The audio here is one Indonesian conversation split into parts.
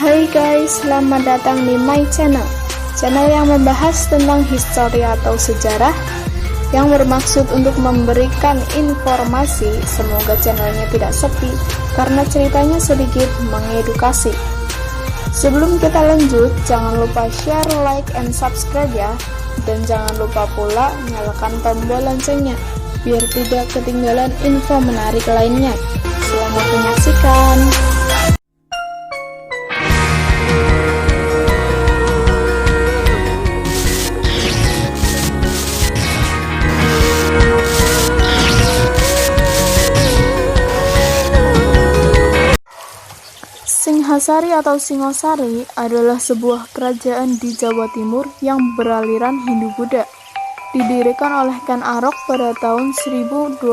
Hai guys, selamat datang di my channel yang membahas tentang histori atau sejarah yang bermaksud untuk memberikan informasi. Semoga channelnya tidak sepi karena ceritanya sedikit mengedukasi. Sebelum kita lanjut, jangan lupa share, like, and subscribe ya. Dan jangan lupa pula nyalakan tombol loncengnya biar tidak ketinggalan info menarik lainnya. Selamat menyaksikan. Singhasari atau Singosari adalah sebuah kerajaan di Jawa Timur yang beraliran Hindu-Buddha. Didirikan oleh Ken Arok pada tahun 1222.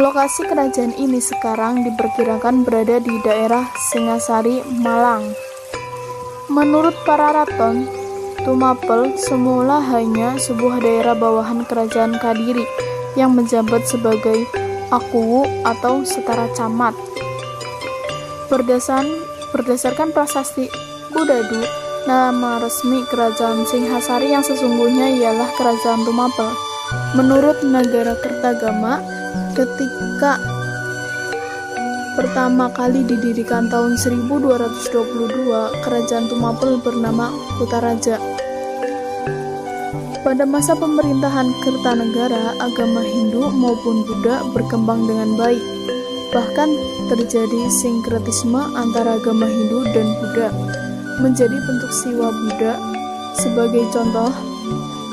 Lokasi kerajaan ini sekarang diperkirakan berada di daerah Singhasari, Malang. Menurut para raton, Tumapel semula hanya sebuah daerah bawahan kerajaan Kadiri yang menjabat sebagai Akuwu atau setara camat. Berdasarkan prasasti Kudadu, nama resmi kerajaan Singhasari yang sesungguhnya ialah Kerajaan Tumapel. Menurut Nagara Kertagama, ketika pertama kali didirikan tahun 1222, Kerajaan Tumapel bernama Kutaraja. Pada masa pemerintahan Kertanegara, agama Hindu maupun Buddha berkembang dengan baik. Bahkan terjadi sinkretisme antara agama Hindu dan Buddha menjadi bentuk siwa Buddha. Sebagai contoh,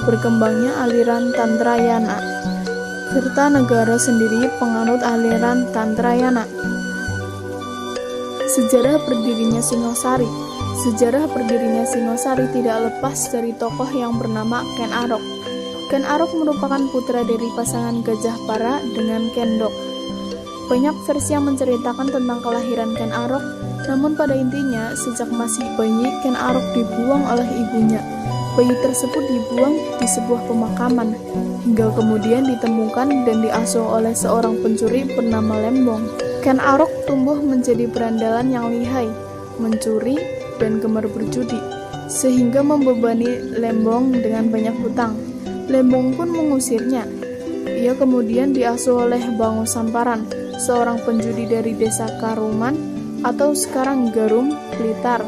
berkembangnya aliran Tantrayana. Kertanegara sendiri penganut aliran Tantrayana. Sejarah berdirinya Singosari. Sejarah berdirinya Singosari tidak lepas dari tokoh yang bernama Ken Arok. Ken Arok merupakan putra dari pasangan Gajah Para dengan Kendok. Banyak versi yang menceritakan tentang kelahiran Ken Arok, namun pada intinya, sejak masih bayi, Ken Arok dibuang oleh ibunya. Bayi tersebut dibuang di sebuah pemakaman, hingga kemudian ditemukan dan diasuh oleh seorang pencuri bernama Lembong. Ken Arok tumbuh menjadi berandalan yang lihai, mencuri, dan gemar berjudi, sehingga membebani Lembong dengan banyak hutang. Lembong pun mengusirnya. Ia kemudian diasuh oleh Bango Samparan, seorang penjudi dari desa Karuman atau sekarang Garum, Blitar,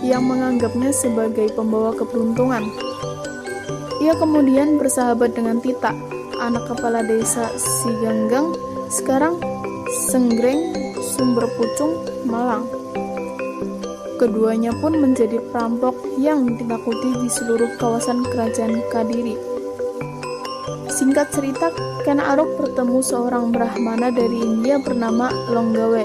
yang menganggapnya sebagai pembawa keberuntungan. Ia kemudian bersahabat dengan Tita, anak kepala desa Siganggang, sekarang Senggreng, Sumber Pucung, Malang. Keduanya pun menjadi perampok yang ditakuti di seluruh kawasan kerajaan Kadiri. Singkat cerita, Ken Arok bertemu seorang Brahmana dari India bernama Longgawe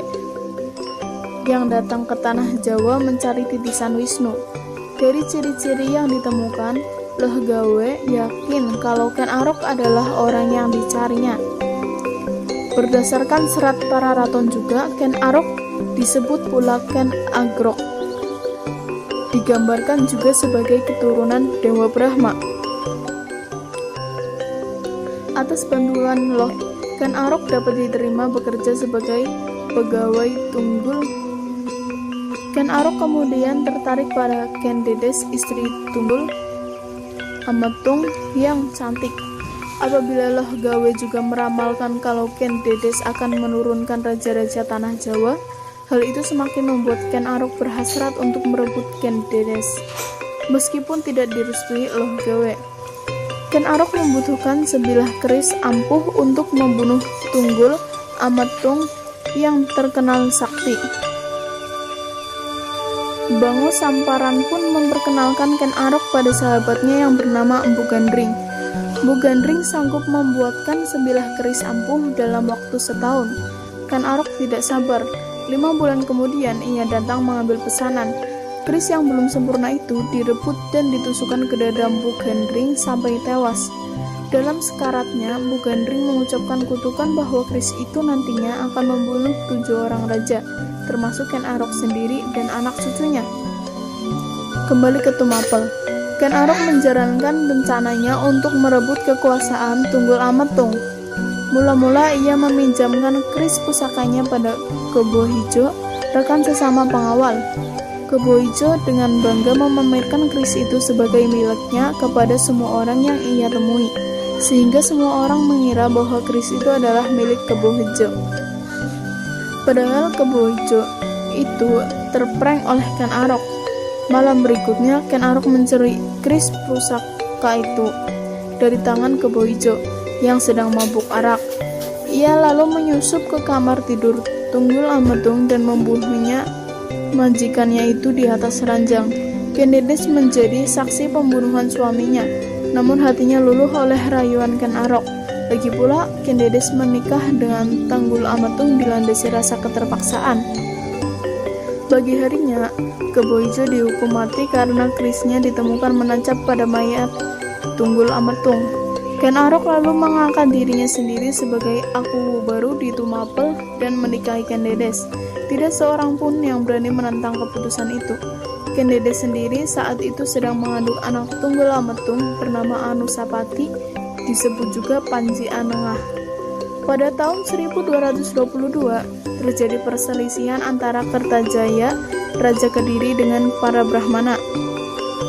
yang datang ke tanah Jawa mencari titisan Wisnu. Dari ciri-ciri yang ditemukan, Longgawe yakin kalau Ken Arok adalah orang yang dicarinya. Berdasarkan serat para raton juga, Ken Arok disebut pula Ken Agrok. Digambarkan juga sebagai keturunan Dewa Brahma. Atas bantuan Lord, Ken Arok dapat diterima bekerja sebagai pegawai tunggul. Ken Arok kemudian tertarik pada Ken Dedes, istri tunggul Ametung yang cantik. Apabila Longgawe juga meramalkan kalau Ken Dedes akan menurunkan raja-raja tanah Jawa, hal itu semakin membuat Ken Arok berhasrat untuk merebut Ken Dedes, meskipun tidak direstui Longgawe. Ken Arok membutuhkan sebilah keris ampuh untuk membunuh tunggul Ametung yang terkenal sakti. Bango Samparan pun memperkenalkan Ken Arok pada sahabatnya yang bernama Empu Gandring. Empu Gandring sanggup membuatkan sebilah keris ampuh dalam waktu setahun. Ken Arok tidak sabar. 5 bulan kemudian ia datang mengambil pesanan. Keris yang belum sempurna itu direbut dan ditusukkan ke dada Empu Gandring sampai tewas. Dalam sekaratnya, Empu Gandring mengucapkan kutukan bahwa keris itu nantinya akan membunuh 7 orang raja, termasuk Ken Arok sendiri dan anak cucunya. Kembali ke Tumapel, Ken Arok menjalankan rencananya untuk merebut kekuasaan Tunggul Ametung. Mula-mula ia meminjamkan keris pusakanya pada Kebo Hijo rekan sesama pengawal. Kebo Ijo dengan bangga memamerkan keris itu sebagai miliknya kepada semua orang yang ia temui, sehingga semua orang mengira bahwa keris itu adalah milik Kebo Ijo. Padahal Kebo Ijo itu terprank oleh Ken Arok. Malam berikutnya, Ken Arok mencuri keris pusaka itu dari tangan Kebo Ijo yang sedang mabuk arak. Ia lalu menyusup ke kamar tidur Tunggul Ametung dan membunuhnya majikannya itu di atas ranjang. Ken Dedes menjadi saksi pembunuhan suaminya, namun hatinya luluh oleh rayuan Ken Arok. Lagi pula, Ken Dedes menikah dengan Tunggul Ametung dilandasi rasa keterpaksaan. Pagi harinya, Kebo Ijo dihukum mati karena kerisnya ditemukan menancap pada mayat Tunggul Ametung. Ken Arok lalu mengangkat dirinya sendiri sebagai aku baru di Tumapel dan menikahi Ken Dedes. Tidak seorang pun yang berani menentang keputusan itu. Ken Dedes sendiri saat itu sedang mengandung anak Tunggul Ametung bernama Anusapati, disebut juga Panji Anengah. Pada tahun 1222, terjadi perselisihan antara Kertajaya, Raja Kediri dengan para Brahmana.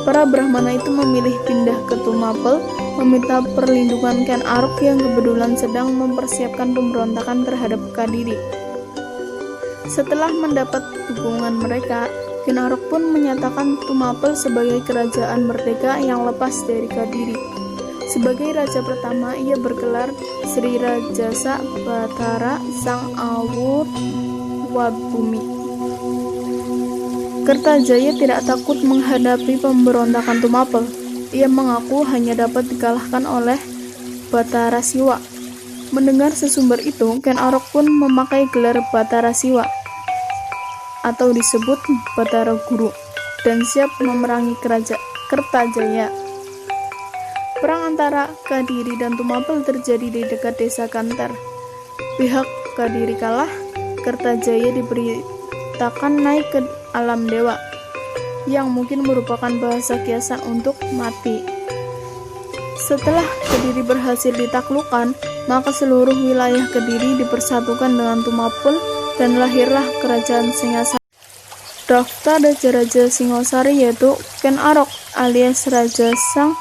Para Brahmana itu memilih pindah ke Tumapel, meminta perlindungan Ken Arok yang kebetulan sedang mempersiapkan pemberontakan terhadap Kadiri. Setelah mendapat dukungan mereka, Ken Arok pun menyatakan Tumapel sebagai kerajaan merdeka yang lepas dari Kadiri. Sebagai raja pertama, ia bergelar Sri Rajasa Batara Sang Awur Wabumi. Kertajaya tidak takut menghadapi pemberontakan Tumapel. Ia mengaku hanya dapat dikalahkan oleh Batara Siwa. Mendengar sesumber itu, Ken Arok pun memakai gelar Batara Siwa atau disebut Batara Guru dan siap memerangi Kertajaya. Perang antara Kadiri dan Tumapel terjadi di dekat desa Kanter. Pihak Kadiri kalah, Kertajaya diberitakan naik ke alam dewa, yang mungkin merupakan bahasa kiasan untuk mati. Setelah Kediri berhasil ditaklukkan, maka seluruh wilayah Kediri dipersatukan dengan Tumapel dan lahirlah kerajaan Singasari. Daftar Raja Singosari yaitu Ken Arok alias Raja Sang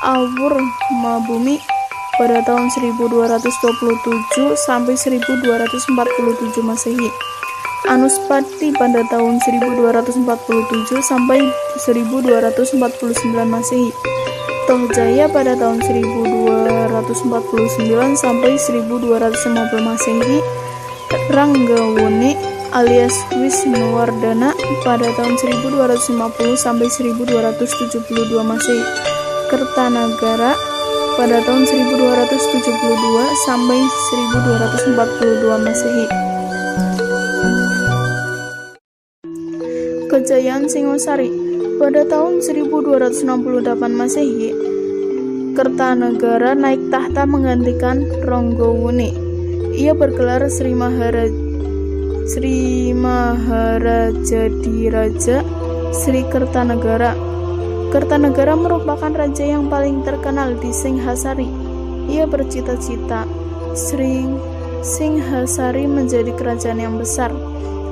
Awur Mabumi pada tahun 1227 sampai 1247 Masehi. Anuspati pada tahun 1247 sampai 1249 Masehi. Tohjaya pada tahun 1249 sampai 1250 Masehi. Ranggawone alias Wisnuwardana pada tahun 1250 sampai 1272 Masehi. Kertanagara pada tahun 1272 sampai 1242 Masehi. Kejayaan Singosari pada tahun 1268 Masehi, Kertanagara naik tahta menggantikan Ranggawone. Ia bergelar Sri Maharajadiraja Sri Kertanagara. Kertanagara merupakan raja yang paling terkenal di Singhasari. Ia bercita-cita Singhasari menjadi kerajaan yang besar.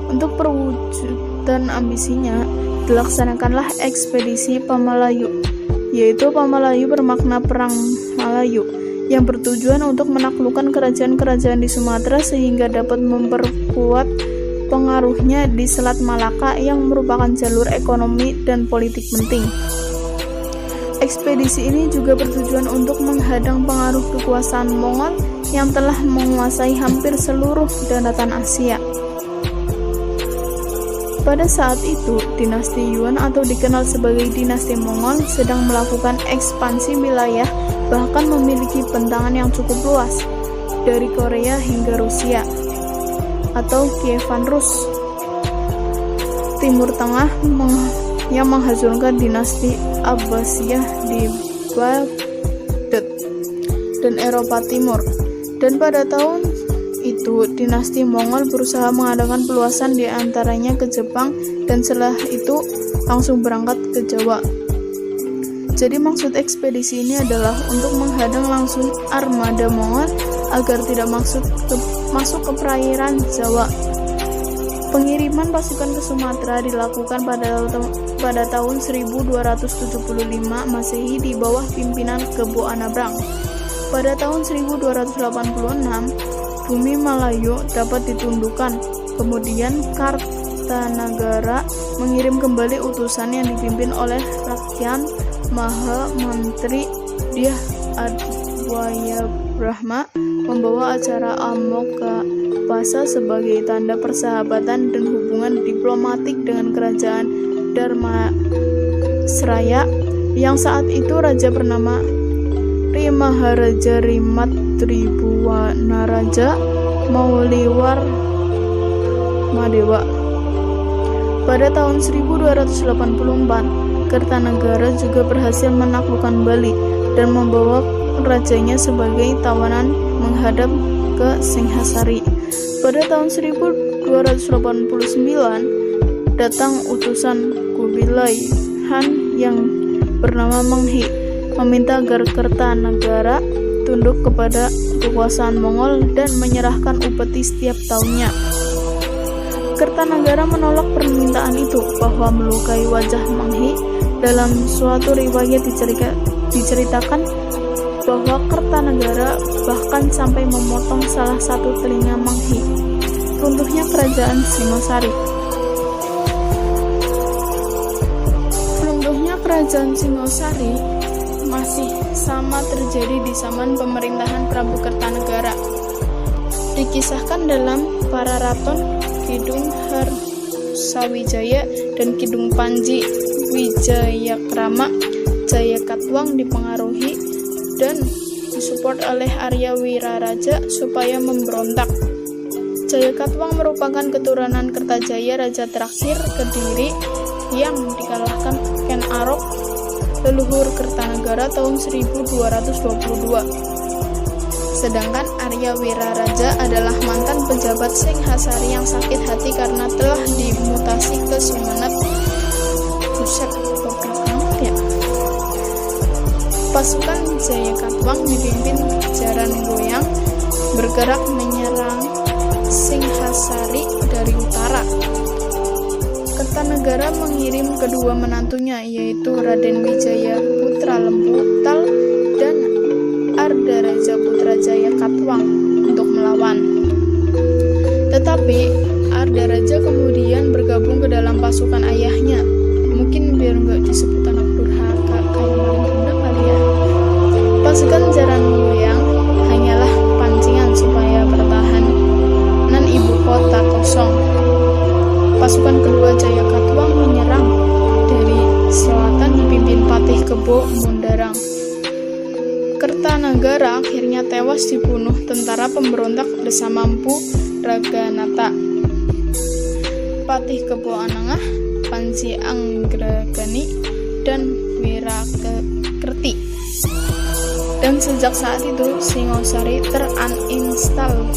Untuk perwujudan ambisinya, dilaksanakanlah ekspedisi Pamalayu, yaitu Pamalayu bermakna perang Malayu, yang bertujuan untuk menaklukkan kerajaan-kerajaan di Sumatera sehingga dapat memperkuat pengaruhnya di Selat Malaka yang merupakan jalur ekonomi dan politik penting. Ekspedisi ini juga bertujuan untuk menghadang pengaruh kekuasaan Mongol yang telah menguasai hampir seluruh daratan Asia. Pada saat itu, dinasti Yuan atau dikenal sebagai dinasti Mongol sedang melakukan ekspansi wilayah, bahkan memiliki bentangan yang cukup luas, dari Korea hingga Rusia atau Kievan Rus, Timur Tengah yang menghancurkan dinasti Abbasiyah di Baghdad dan Eropa Timur. Dan pada tahun itu, dinasti Mongol berusaha mengadakan peluasan di antaranya ke Jepang dan setelah itu langsung berangkat ke Jawa. Jadi maksud ekspedisi ini adalah untuk menghadang langsung armada Mongol agar tidak masuk ke perairan Jawa. Pengiriman pasukan ke Sumatera dilakukan pada tahun 1275 Masehi di bawah pimpinan Kebo Anabrang. Pada tahun 1286, bumi Malayu dapat ditundukkan. Kemudian Kartanagara mengirim kembali utusan yang dipimpin oleh Rakyan Maha Mantri Dyah Adwayabrahma membawa acara Amokapasa sebagai tanda persahabatan dan hubungan diplomatik dengan kerajaan Dharmasraya yang saat itu raja bernama Maharaja Rimat Tribhuwanaraja Mauliwar Madewa. Pada tahun 1284, Kertanagara juga berhasil menaklukkan Bali dan membawa rajanya sebagai tawanan menghadap ke Singhasari. Pada tahun 1289, datang utusan Kubilai Han yang bernama Menghi meminta agar Kertanagara tunduk kepada kekuasaan Mongol dan menyerahkan upeti setiap tahunnya. Kertanagara menolak permintaan itu bahwa melukai wajah Menghi. Dalam suatu riwayat diceritakan bahwa Kertanagara bahkan sampai memotong salah satu telinga Menghi. Runtuhnya kerajaan Singosari. Runtuhnya kerajaan Singosari masih sama terjadi di zaman pemerintahan Prabu Kertanagara. Dikisahkan dalam Pararaton Kidung Harsawijaya dan Kidung Panji Wijayakrama. Jayakatwang dipengaruhi dan disupport oleh Arya Wiraraja supaya memberontak. Jayakatwang merupakan keturunan Kertajaya, raja terakhir Kediri yang dikalahkan Ken Arok, leluhur Kertanagara tahun 1222. Sedangkan Arya Wiraraja adalah mantan pejabat Singhasari yang sakit hati karena telah dimutasi ke Sumenep. Buset, ya. Pasukan Jayakatwang dipimpin Jaran Goyang bergerak menyerang Singhasari dari utara. Kertanagara mengirim kedua menantunya, yaitu Raden Wijaya Putra Lembutal dan Ardaraja Putra Jayakatwang untuk melawan. Tetapi Ardaraja kemudian bergabung ke dalam pasukan ayahnya. Mungkin biar nggak disebut anak durhaka kayak maling kundang kali ya. Pasukan Jaran Goyang hanyalah pancingan supaya pertahanan ibu kota kosong. Pasukan kedua Jayakatwang menyerang dari selatan dipimpin Patih Kebo Mundarang. Kertanagara akhirnya tewas dibunuh tentara pemberontak Desa Mampu Raganata. Patih Kebo Anangah, Panji Anggragani, dan Wirakerti. Dan sejak saat itu Singosari teraninstall.